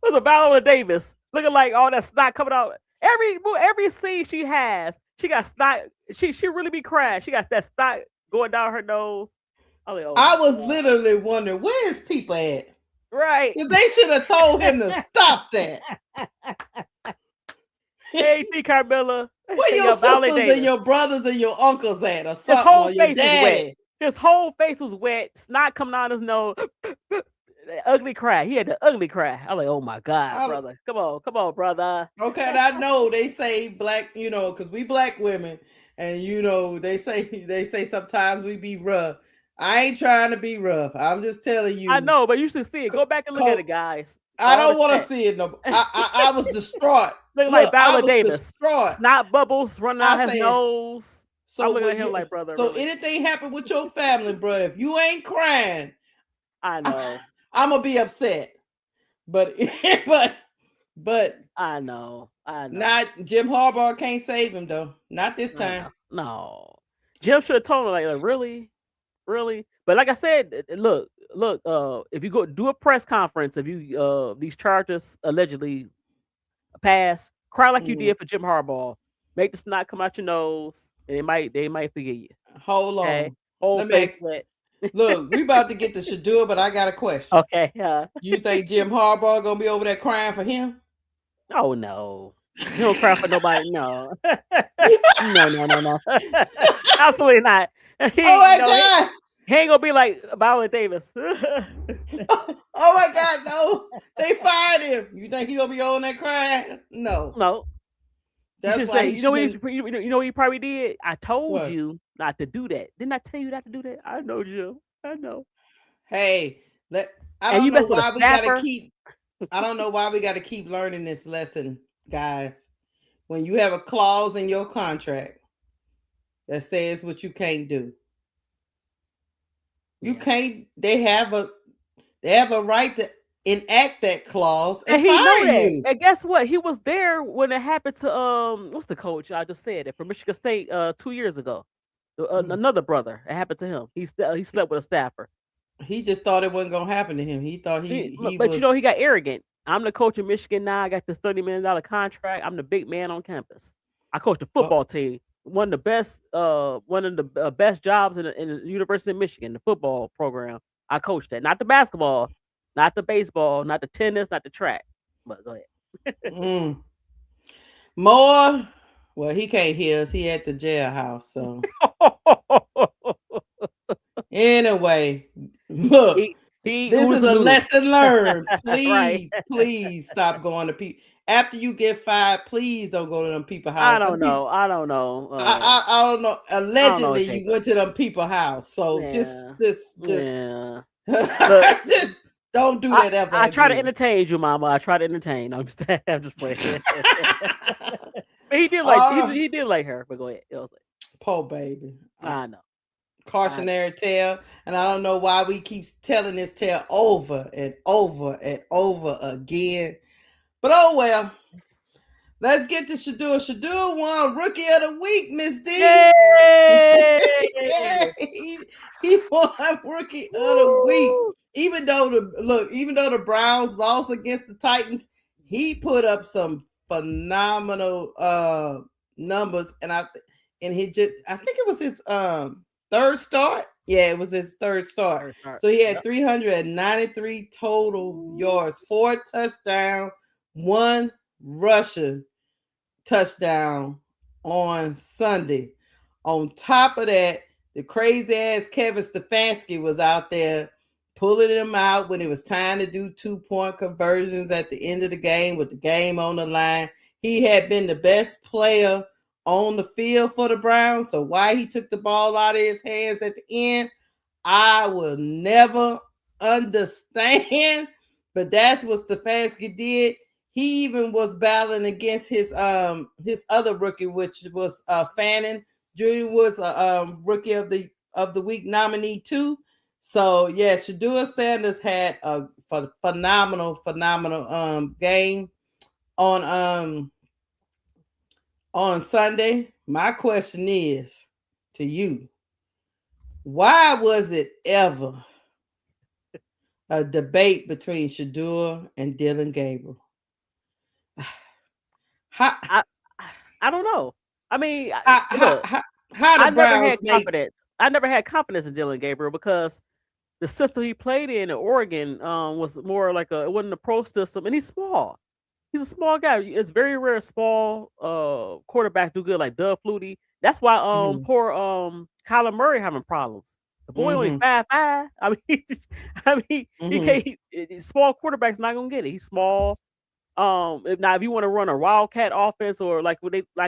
was a Viola Davis looking like all that snot coming out. Every scene she has, she got snot. She really be crying. She got that snot going down her nose. I was literally wondering where his people at. Right. They should have told him to stop that. Hey, T. Carmilla. Where your sisters and your brothers and your uncles at, or something? His whole face was wet. His whole face was wet. Snot coming out his nose. ugly cry. He had the ugly cry. I'm like, oh my God, I- brother. Come on, brother. Okay, and I know they say black, because we black women, and they say sometimes we be rough. I ain't trying to be rough. I'm just telling you. I know, but you should see it. Go back and look at it, guys. I All don't the want to chat. see it. No, I was distraught. Looking like Look, I Viola was Davis. distraught. Snot bubbles running out I his said, nose. So I'm looking when at him like, brother. So really? anything happen with your family, bro? If you ain't crying, I know. I'm gonna be upset. But but I know. not Jim Harbaugh can't save him though. Not this time. No. Jim should have told him like really. But like I said, look. If you go do a press conference, if you these charges allegedly pass, cry like you did for Jim Harbaugh. Make the snot come out your nose, and they might forgive you. Hold on. Okay? Whole face wet. Look, we about to get to Sheduer, but I got a question. Okay. You think Jim Harbaugh gonna be over there crying for him? Oh no. He don't cry for nobody. No. No. Absolutely not. Oh my God. He ain't gonna be like Viola Davis. Oh my God, no. They fired him. You think he gonna be on there crying? No. That's why you know what he probably did? I told you not to do that. Didn't I tell you not to do that? I know, Jim. I know. Hey, I don't know why we gotta keep learning this lesson, guys. When you have a clause in your contract that says what you can't do, you can't. They have a right to enact that clause and he fire know that. you. And guess what? He was there when it happened to what's the coach? I just said it from Michigan State 2 years ago. Another brother. It happened to him. He slept with a staffer. He just thought it wasn't gonna happen to him. He thought he but he got arrogant. I'm the coach of Michigan now. I got this $30 million contract. I'm the big man on campus. I coach the football team. One of the best jobs in the University of Michigan, the football program. I coached that. Not the basketball, not the baseball, not the tennis, not the track. But go ahead. More. Well, he can't hear us. He at the jailhouse. So anyway, look. This is a lesson learned. Please stop going to people. After you get fired, please don't go to them people's house. I don't know. I don't know. Allegedly, you went to them people's house. So just don't do that ever. I try to entertain you, Mama. I try to entertain. I'm just playing. But he did like her. But go ahead. It was like, poor baby. I know. Cautionary tale, and I don't know why we keep telling this tale over and over and over again. But oh well. Let's get to Sheduer. Sheduer won Rookie of the Week, Miss D. He won Rookie of the Week. Even though the Browns lost against the Titans, he put up some phenomenal numbers, and I think it was his third start. Yeah, it was his third start. So he had 393 total yards, 4 touchdowns, 1 rushing touchdown on Sunday. On top of that, the crazy ass Kevin Stefanski was out there pulling him out when it was time to do 2-point conversions at the end of the game with the game on the line. He had been the best player on the field for the Browns. So why he took the ball out of his hands at the end, I will never understand. But that's what Stefanski did. He even was battling against his other rookie, which was Fannin. Jr. was a Rookie of the Week nominee too. So yeah, Sheduer Sanders had a phenomenal game on Sunday. My question is to you: why was it ever a debate between Sheduer and Dylan Gabriel? I don't know. I mean, I never had confidence in Dylan Gabriel because the system he played in Oregon was more like it wasn't a pro system, and he's small. He's a small guy. It's very rare small quarterbacks do good like Doug Flutie. That's why poor Kyler Murray having problems. The boy only 5'5". I mean, he can't. Small quarterback's not gonna get it. He's small. If you want to run a wildcat offense or like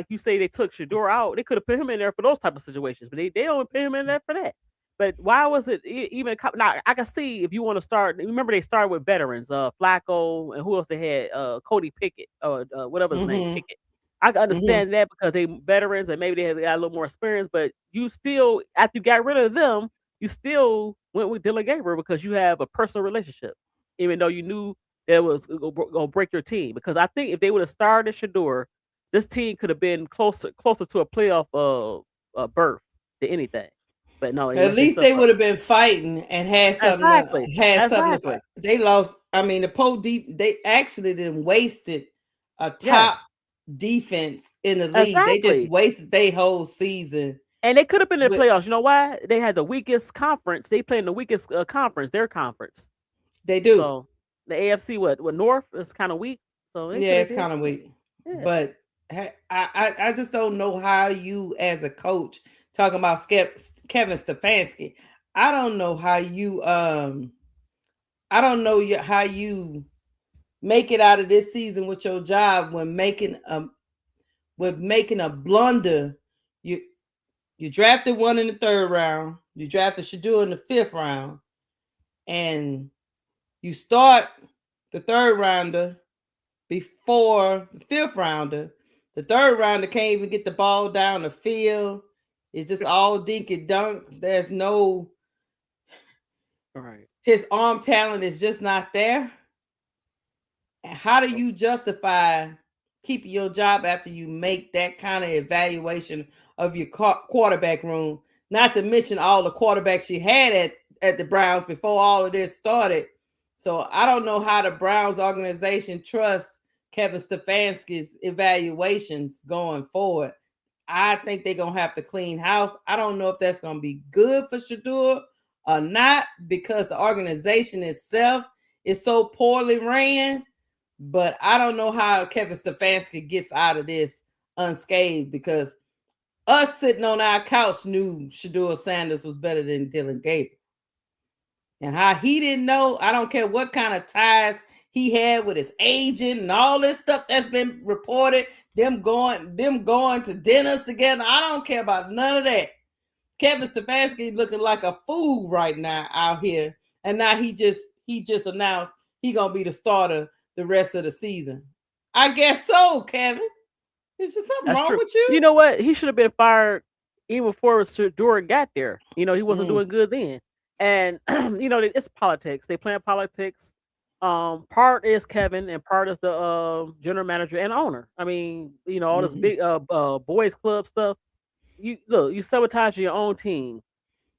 you say they took Sheduer out, they could have put him in there for those type of situations, but they don't put him in there for that. But why was it even? Now I can see if you want to start. Remember they started with veterans, Flacco, and who else they had? Cody Pickett, or whatever his name, Pickett. I can understand that because they veterans and maybe they got a little more experience. But you still, after you got rid of them, you still went with Dylan Gabriel because you have a personal relationship, even though you knew that was gonna break your team. Because I think if they would have started Sheduer, this team could have been closer to a playoff berth than anything. But no, at least they would have been fighting and had something. Exactly. They lost. I mean, the Poe deep. They actually didn't wasted a top defense in the league. They just wasted their whole season. And they could have been in the playoffs. You know why? They had the weakest conference. They played in the weakest conference. Their conference. They do. So the AFC, what North is kind of weak. So it's kind of weak. Yeah. But I just don't know how you, as a coach, talking about Kevin Stefanski, I don't know how you how you make it out of this season with your job when making a blunder. You drafted one in the 3rd round, you drafted Sheduer in the 5th round, and you start the 3rd rounder before the 5th rounder. The 3rd rounder can't even get the ball down the field. It's just all dink and dunk. There's no, his arm talent is just not there. And how do you justify keeping your job after you make that kind of evaluation of your quarterback room? Not to mention all the quarterbacks you had at the Browns before all of this started. So I don't know how the Browns organization trusts Kevin Stefanski's evaluations going forward. I think they're going to have to clean house. I don't know if that's going to be good for Sheduer or not, because the organization itself is so poorly ran. But I don't know how Kevin Stefanski gets out of this unscathed, because us sitting on our couch knew Sheduer Sanders was better than Dylan Gabriel. And how he didn't know, I don't care what kind of ties he had with his agent and all this stuff that's been reported, them going to dinners together. I don't care about none of that. Kevin Stefanski looking like a fool right now out here. And now he just announced he gonna be the starter the rest of the season. I guess so, Kevin. Is there something wrong with you? You know what? He should have been fired even before Sheduer got there. He wasn't doing good then. And it's politics. They playing politics. Part is Kevin and part is the general manager and owner. I mean, all this big boys club stuff. You sabotage your own team.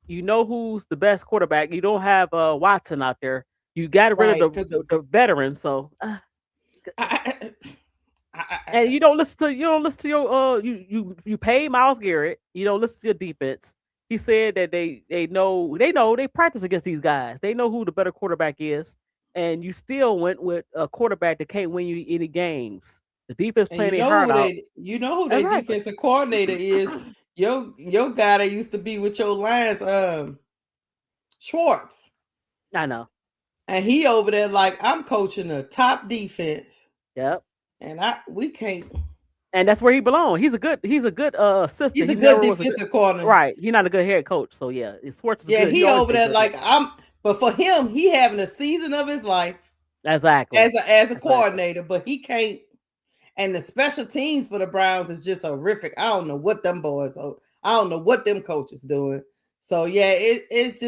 You know who's the best quarterback. You don't have Watson out there. You got rid of the veterans. So and you don't listen to your you pay Myles Garrett. You don't listen to your defense. He said that they practice against these guys. They know who the better quarterback is, and you still went with a quarterback that can't win you any games. The defense playing their heart out. You know who their defensive coordinator is. Your guy that used to be with your Lions, Schwartz. I know. And he over there like, I'm coaching a top defense. Yep. And we can't. And that's where he belongs. He's a good assistant. He's a good defensive coordinator. Right. He's not a good head coach. So yeah, Schwartz is good. He over there like but for him, he having a season of his life. Exactly. As a coordinator, but he can't. And the special teams for the Browns is just horrific. I don't know what them boys are. I don't know what them coaches doing. So yeah, it's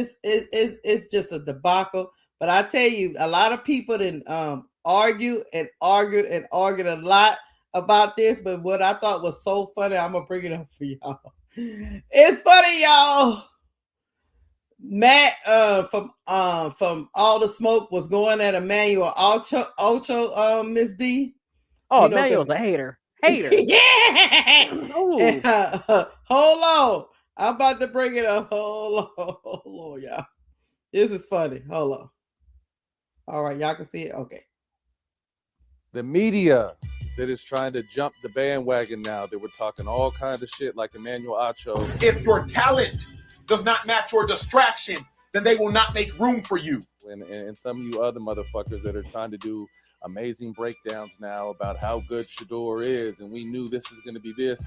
just a debacle. But I tell you, a lot of people didn't argued a lot about this. But what I thought was so funny, I'm gonna bring it up for y'all. It's funny, y'all. Matt from All the Smoke was going at Emmanuel Ocho, Miss D. Oh, Emmanuel's a hater. Yeah. Hold on. I'm about to bring it up. Hold on, y'all. This is funny. Hold on. All right, y'all can see it? Okay. The media that is trying to jump the bandwagon now, that we're talking all kinds of shit like Emmanuel Ocho. If your talent does not match your distraction, then they will not make room for you. And some of you other motherfuckers that are trying to do amazing breakdowns now about how good Sheduer is, and we knew this is going to be this,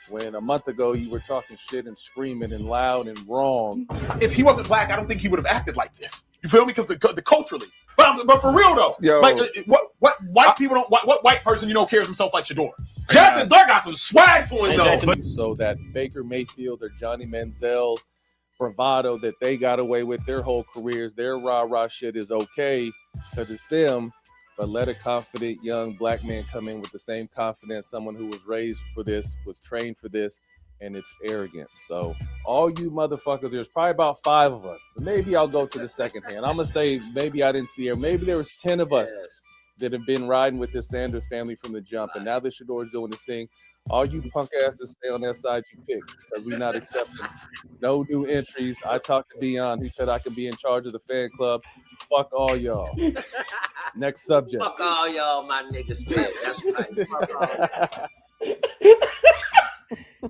when a month ago you were talking shit and screaming and loud and wrong. If he wasn't black, I don't think he would have acted like this. You feel me? Because the culturally. But for real though, Yo. like what white people don't, what white person carries himself like Sheduer? Jackson Dart got some swag to him though. So that Baker Mayfield or Johnny Manziel bravado that they got away with their whole careers, their rah-rah shit is okay because it's them. But let a confident young black man come in with the same confidence, someone who was raised for this, was trained for this, and it's arrogant. So all you motherfuckers, there's probably about 5 of us. Maybe I'll go to the second hand. I'm going to say maybe I didn't see her. Maybe there was 10 of us that have been riding with this Sanders family from the jump. And now that Sheduer is doing this thing, all you punk asses stay on that side you pick because we're not accepting no new entries. I talked to Dion. He said I can be in charge of the fan club. Fuck all y'all. Next subject. Fuck all y'all, my nigga said. That's right. Fuck all.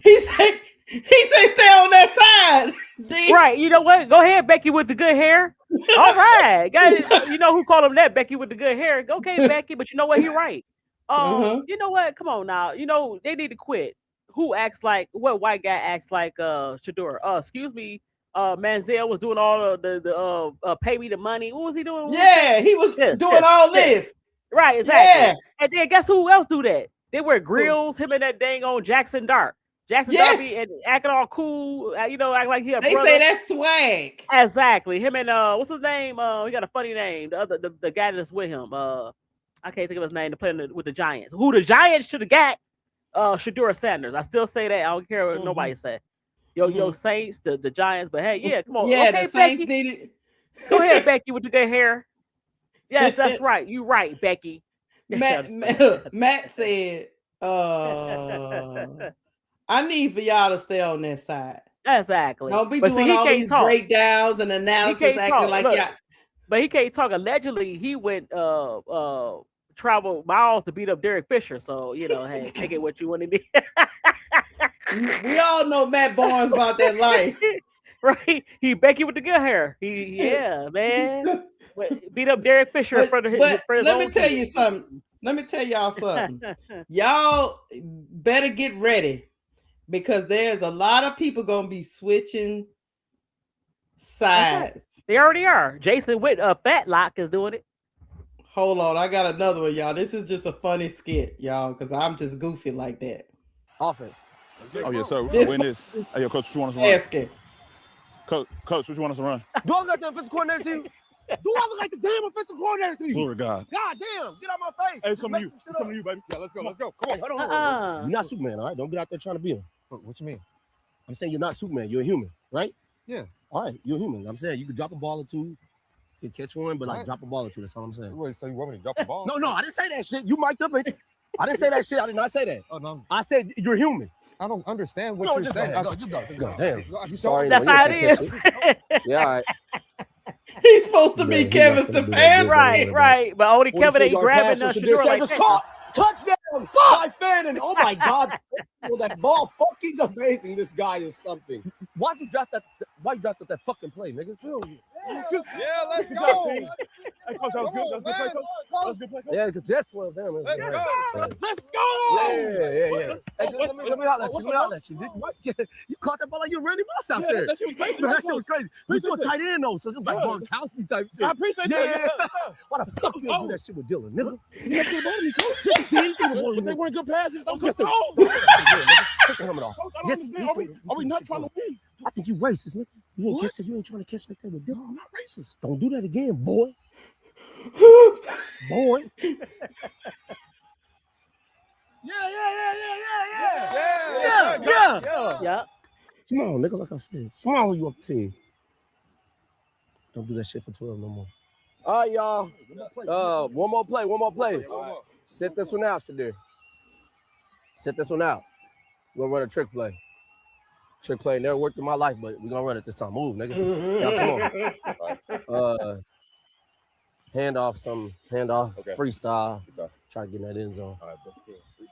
He said stay on that side. D. Right. You know what? Go ahead, Becky with the good hair. All right. Guys, you know who called him that? Becky with the good hair. Okay, Becky, but you know what? He right. You know what? Come on now. You know, they need to quit. Who acts like what white guy acts like Sheduer? Excuse me. Manziel was doing all of the pay me the money. What was he doing? Yeah, he was doing all this. Right, exactly. Yeah. And then guess who else do that? They wear grills, him and that dang on Jackson Dart. Jackson Darby and acting all cool, act like he a They brother. say that's swag. Exactly. Him and what's his name? He got a funny name. The guy that's with him. I can't think of his name to play with the Giants. Who the Giants should have got? Sheduer Sanders. I still say that. I don't care what nobody say. Yo, Saints, the Giants, but hey, yeah, come on. Yeah, okay, the Saints Becky. needed. Go ahead, Becky, with the good hair. Yes, that's right. You right, Becky. Matt said, I need for y'all to stay on that side. Exactly. Don't be doing all these breakdowns and analysis acting like y'all. But he can't talk. Allegedly, he went travel miles to beat up Derek Fisher. So, you know, hey, take it what you want to do. We all know Matt Barnes about that life. Right? He Becky with the good hair. Yeah, man. Beat up Derek Fisher in front of his let me tell you something. Let me tell y'all something. Y'all better get ready because there's a lot of people gonna be switching sides. They already are. Jason Witt, Fatlock is doing it. Hold on, I got another one, y'all. This is just a funny skit, y'all, because I'm just goofy like that. Offense. Oh, yes, sir. We're win this. Hey, yo, Coach, what you want us to run? Asking. Coach, what you want us to run? Do I look like the offensive coordinator to you? Do I look like the damn offensive coordinator to you? Glory to God. God damn, get out my face. Hey, it's coming to you. It's coming to you, baby. Yeah, let's go. Let's go. Come on. Hold on. You're not Superman, all right? Don't get out there trying to be him. What you mean? I'm saying you're not Superman. You're a human, right? Yeah. All right, you're a human. I'm saying you could drop a ball or two. You can catch one, but like drop a ball or two. That's all I'm saying. Wait, so you want me to drop the ball? No, I didn't say that shit. You mic'd up it. I didn't say that shit. I did not say that. Oh, no. I said you're human. I don't understand what No, you're just saying. go. Damn. You sorry. That's how it is. Yeah, all right. He's supposed to be Kevin Stefanski. Right. But only Kevin ain't grabbing the Sheduer like that. Caught. Touchdown. By Fannin. Oh my God. That ball fucking amazing. This guy is something. Why'd you drop that? Why you dropped that fucking play, nigga? Yeah, let's go. Hey, Coach, that was good. That was good play, Coach. That was good play, Coach. Yeah, because that's 12 down. Let's go. Let's go. Yeah. Hey, let me holler at you. You caught that ball like you Randy Moss out there. That shit was crazy. That shit was crazy. We saw a tight end though, so it was like Gronkowski type shit. I appreciate that. Why the fuck you do that shit with Dylan, nigga? You make the ball to me, Coach. But they weren't good passes. Don't just take the helmet off. Are we not trying to win? I think you racist, nigga. You ain't catch that. You ain't trying to catch like that with Dylan. I'm not racist. Don't do that again, boy. Boy. Yeah. Small, nigga, like I said. Small you up the team. Don't do that shit for 12 no more. All right, y'all. One more play. Set this one out, Sheduer. Set this one out. We're gonna run a trick play. Trick play never worked in my life, but we're gonna run it this time. Move, nigga. Y'all, come on. Hand off, okay. Freestyle. Try to get in that end zone. Right,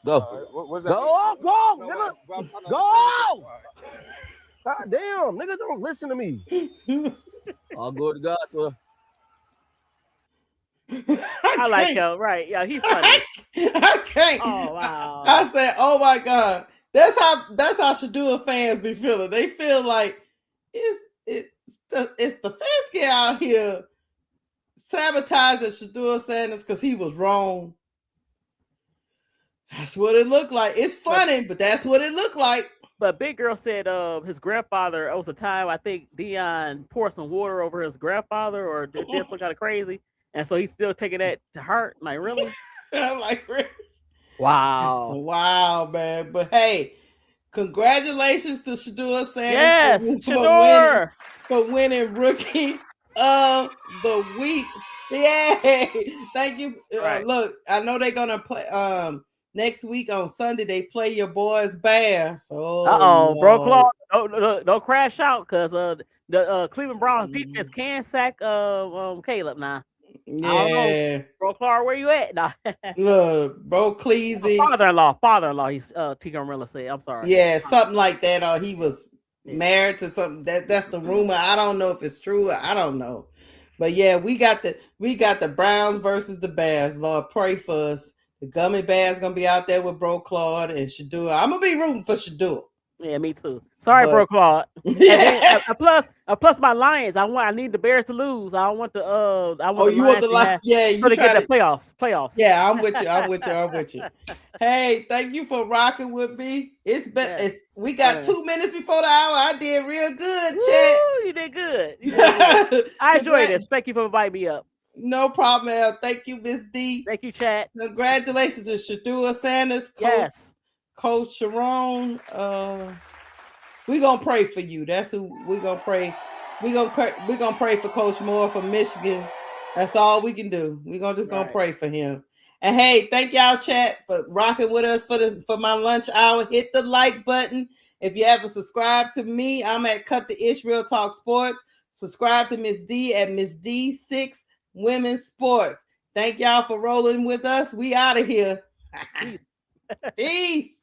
What's go. that? Go, nigga. Go! God damn, nigga, don't listen to me. All good to God, to I like him, right? Yeah, he's funny. I can't. Oh wow. I said, oh my God. That's how Sheduer fans be feeling. They feel like it's the fans get out here sabotaging Sheduer Sanders because he was wrong. That's what it looked like. It's funny, but that's what it looked like. But Big Girl said his grandfather, it was a time I think Dion poured some water over his grandfather or did this look kind of crazy. And so he's still taking that to heart. Like, really? I'm like, really? Wow. Wow, man. But hey, congratulations to Sheduer Yes, Sanders Sheduer. for winning Rookie of the Week. Yay! Thank you. Right. Look, I know they're gonna play next week on Sunday. They play your boys Bears. Oh, Bro Claude, don't crash out because the Cleveland Browns defense can sack Caleb now. Yeah. I don't know. Bro Clark, where you at? Nah. Look, Bro Cleasy. Father-in-law, he's T. Gorilla said. I'm sorry. Yeah, something like that. Or he was married to something. That's the rumor. I don't know if it's true. I don't know. But yeah, we got the Browns versus the Bears. Lord, pray for us. The Gummy Bears gonna be out there with Bro Claude and Sheduer. I'm gonna be rooting for Sheduer. Yeah, me too. Sorry, Bro Claude. Yeah. Plus my Lions. I need the Bears to lose. I don't want the you want the Lions? Yeah, you to try get the playoffs. Yeah, I'm with you. Hey, thank you for rocking with me. We got 2 minutes before the hour. I did real good, Chat. You did good. I enjoyed this. Thank you for inviting me up. No problem, Al. Thank you, Miss D. Thank you, Chat. Congratulations to Sheduer Sanders, Coach Sherrone. We're gonna pray for you. That's who we're gonna pray. We're gonna pray for Coach Moore from Michigan. That's all we can do. We're gonna pray for him. And hey, thank y'all, Chat, for rocking with us for my lunch hour. Hit the like button. If you haven't subscribed to me, I'm at Cut the Ish Real Talk Sports. Subscribe to Miss D at Miss D6 Women's Sports. Thank y'all for rolling with us. We out of here. Peace. Peace.